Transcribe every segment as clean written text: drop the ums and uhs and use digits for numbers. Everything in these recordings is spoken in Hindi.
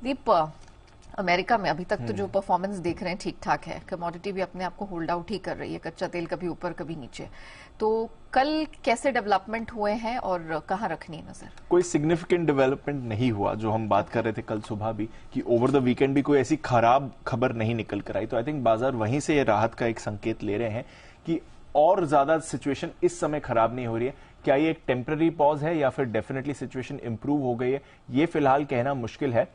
दीप, अमेरिका में अभी तक तो जो परफॉर्मेंस देख रहे हैं ठीक ठाक है, कमोडिटी भी अपने आप को होल्ड आउट ही कर रही है, कच्चा तेल कभी ऊपर कभी नीचे। तो कल कैसे डेवलपमेंट हुए हैं और कहाँ रखनी है नजर? कोई सिग्निफिकेंट डेवलपमेंट नहीं हुआ, जो हम बात कर रहे थे कल सुबह भी कि ओवर द वीकेंड भी कोई ऐसी खराब खबर नहीं निकल कर आई। तो आई थिंक बाजार वहीं से ये राहत का एक संकेत ले रहे हैं कि और ज्यादा सिचुएशन इस समय खराब नहीं हो रही है। क्या ये एक टेम्पररी पॉज है या फिर डेफिनेटली सिचुएशन इंप्रूव हो गई है, ये फिलहाल कहना मुश्किल है।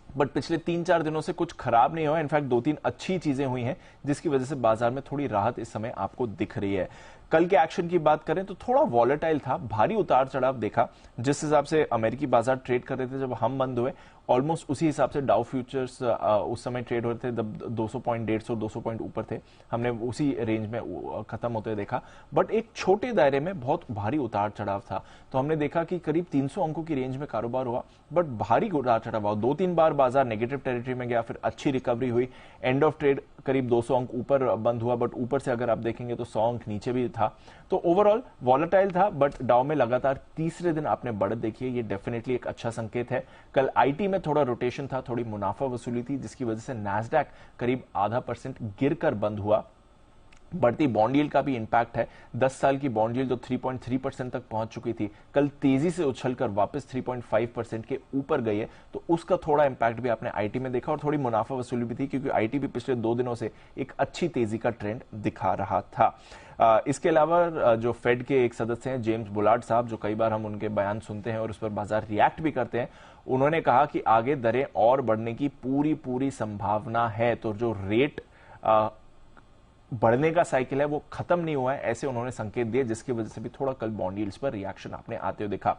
बट पिछले 3-4 दिनों से कुछ खराब नहीं हुआ, इनफैक्ट 2-3 अच्छी चीजें हुई हैं जिसकी वजह से बाजार में थोड़ी राहत इस समय आपको दिख रही है। कल के एक्शन की बात करें तो थोड़ा वॉलेटाइल था, भारी उतार चढ़ाव देखा। जिस हिसाब से अमेरिकी बाजार ट्रेड कर रहे थे जब हम बंद हुए, ऑलमोस्ट उसी हिसाब से डाउ फ्यूचर्स उस समय ट्रेड हो रहे थे, जब 200 पॉइंट 150 200 पॉइंट ऊपर थे, हमने उसी रेंज में खत्म होते देखा। बट एक छोटे दायरे में बहुत भारी उतार चढ़ाव था, तो हमने देखा कि करीब 300 अंकों की रेंज में कारोबार हुआ, बट भारी उतार चढ़ाव हुआ। 2-3 बार बाजार नेगेटिव टेरिटरी में गया, फिर अच्छी रिकवरी हुई। एंड ऑफ ट्रेड करीब 200 अंक ऊपर बंद हुआ, बट ऊपर से अगर आप देखेंगे तो 100 अंक नीचे भी था। तो ओवरऑल वॉलेटाइल था, बट डाउ में लगातार तीसरे दिन आपने बढ़त देखी है, ये डेफिनेटली एक अच्छा संकेत है। कल आईटी में थोड़ा रोटेशन था, थोड़ी मुनाफा वसूली थी, जिसकी वजह से नैस्डैक करीब 0.5% गिरकर बंद हुआ। बढ़ती बॉन्ड यील्ड का भी इंपैक्ट है। 10 साल की बॉन्ड यील्ड जो 3.3% तक पहुंच चुकी थी, कल तेजी से उछलकर वापस 3.5% के ऊपर गई है, तो उसका थोड़ा इंपैक्ट भी आपने आईटी में देखा। और थोड़ी मुनाफा वसूली भी थी, क्योंकि आईटी भी पिछले 2 दिनों से एक अच्छी तेजी का ट्रेंड दिखा रहा था। इसके अलावा जो फेड के एक सदस्य हैं जेम्स बुलार्ड साहब, जो कई बार हम उनके बयान सुनते हैं और उस पर बाजार रिएक्ट भी करते हैं, उन्होंने कहा कि आगे दरें और बढ़ने की पूरी संभावना है। तो जो रेट बढ़ने का साइकिल है वो खत्म नहीं हुआ है, ऐसे उन्होंने संकेत दिए, जिसकी वजह से भी थोड़ा कल बॉन्ड यील्ड्स पर रिएक्शन आपने आते हुए देखा।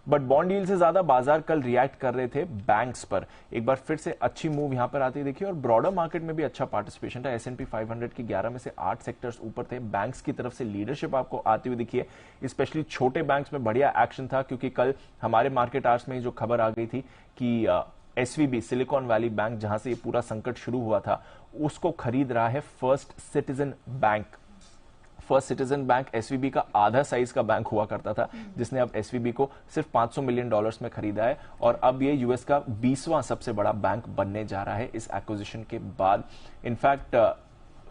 बट बॉन्ड यील्ड से ज्यादा बाजार कल रिएक्ट कर रहे थे बैंक्स पर। एक बार फिर से अच्छी मूव यहां पर आती देखिए, और ब्रॉडर मार्केट में भी अच्छा पार्टिसिपेशन था। S&P 500 की 11 में से 8 सेक्टर्स ऊपर थे। बैंक्स की तरफ से लीडरशिप आपको आती हुई दिखी है, स्पेशली छोटे बैंक्स में बढ़िया एक्शन था, क्योंकि कल हमारे मार्केट आवर्स में जो खबर आ गई थी कि SVB सिलिकॉन वैली बैंक, जहां से ये पूरा संकट शुरू हुआ था, उसको खरीद रहा है first citizen bank. First citizen bank SVB का आधा साइज का बैंक हुआ करता था, जिसने अब SVB को सिर्फ $500 मिलियन में खरीदा है, और अब ये यूएस का 20वां सबसे बड़ा बैंक बनने जा रहा है इस एक्विजिशन के बाद। इनफैक्ट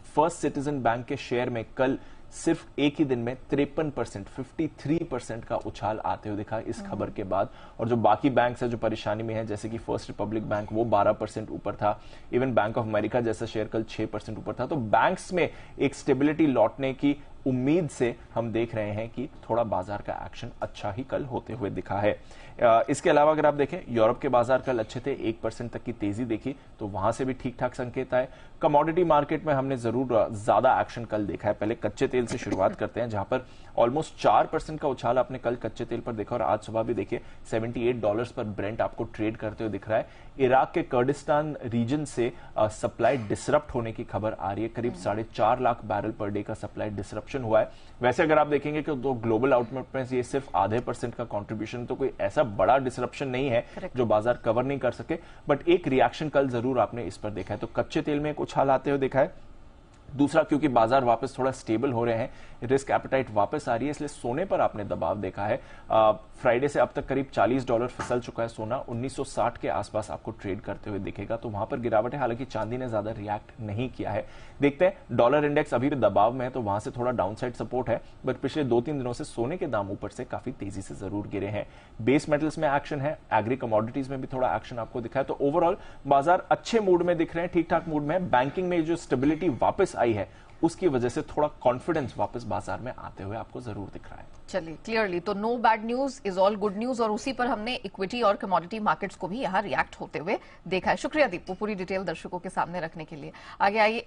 फर्स्ट सिटीजन बैंक के शेयर में कल सिर्फ एक ही दिन में 53% का उछाल आते हुए दिखा इस खबर के बाद। और जो बाकी बैंक्स है जो परेशानी में है, जैसे कि फर्स्ट रिपब्लिक बैंक, वो 12% ऊपर था। इवन बैंक ऑफ अमेरिका जैसा शेयर कल 6% ऊपर था। तो बैंक्स में एक स्टेबिलिटी लौटने की उम्मीद से हम देख रहे हैं कि थोड़ा बाजार का एक्शन अच्छा ही कल होते हुए दिखा है। इसके अलावा अगर आप देखें, यूरोप के बाजार कल अच्छे थे, 1% तक की तेजी देखी, तो वहां से भी ठीक ठाक संकेत आए। कमोडिटी मार्केट में हमने जरूर ज्यादा एक्शन कल देखा है। पहले कच्चे तेल से शुरुआत करते हैं, जहां पर ऑलमोस्ट 4% का उछाल आपने कल कच्चे तेल पर देखा, और आज सुबह भी देखिए $78 पर ब्रेंट आपको ट्रेड करते हुए दिख रहा है। इराक के कर्डिस्तान रीजन से सप्लाई डिसरप्ट होने की खबर आ रही है, करीब 4.5 लाख बैरल पर डे का सप्लाई डिसरप्शन हुआ है। वैसे अगर आप देखेंगे कि तो ग्लोबल आउटपुट में ये सिर्फ 0.5% का कंट्रीब्यूशन, तो कोई ऐसा बड़ा डिसरप्शन नहीं है जो बाजार कवर नहीं कर सके, बट एक रिएक्शन कल जरूर आपने इस पर देखा है। तो कच्चे तेल में एक उछाल आते हुए देखा है। दूसरा, क्योंकि बाजार वापस थोड़ा स्टेबल हो रहे हैं, रिस्क एपेटाइट वापस आ रही है, इसलिए सोने पर आपने दबाव देखा है। फ्राइडे से अब तक करीब $40 फिसल चुका है सोना, 1960 के आसपास आपको ट्रेड करते हुए दिखेगा, तो वहां पर गिरावट है। हालांकि चांदी ने ज्यादा रिएक्ट नहीं किया है। देखते हैं, डॉलर इंडेक्स अभी भी दबाव में है, तो वहां से थोड़ा डाउनसाइड सपोर्ट है, बट पिछले 2-3 दिनों से सोने के दाम ऊपर से काफी तेजी से जरूर गिरे हैं। बेस मेटल्स में एक्शन है, एग्री कमोडिटीज में भी थोड़ा एक्शन आपको दिखा है। तो ओवरऑल बाजार अच्छे मूड में दिख रहे हैं, ठीक ठाक मूड में। बैंकिंग में जो स्टेबिलिटी वापस आई है, उसकी वजह से थोड़ा कॉन्फिडेंस वापस बाजार में आते हुए आपको जरूर दिख रहा है। चलिए, क्लियरली तो no bad news is all good news, और उसी पर हमने इक्विटी और कमोडिटी मार्केट्स को भी यहाँ रिएक्ट होते हुए देखा है। शुक्रिया दीपू, पूरी डिटेल दर्शकों के सामने रखने के लिए। आगे आइए।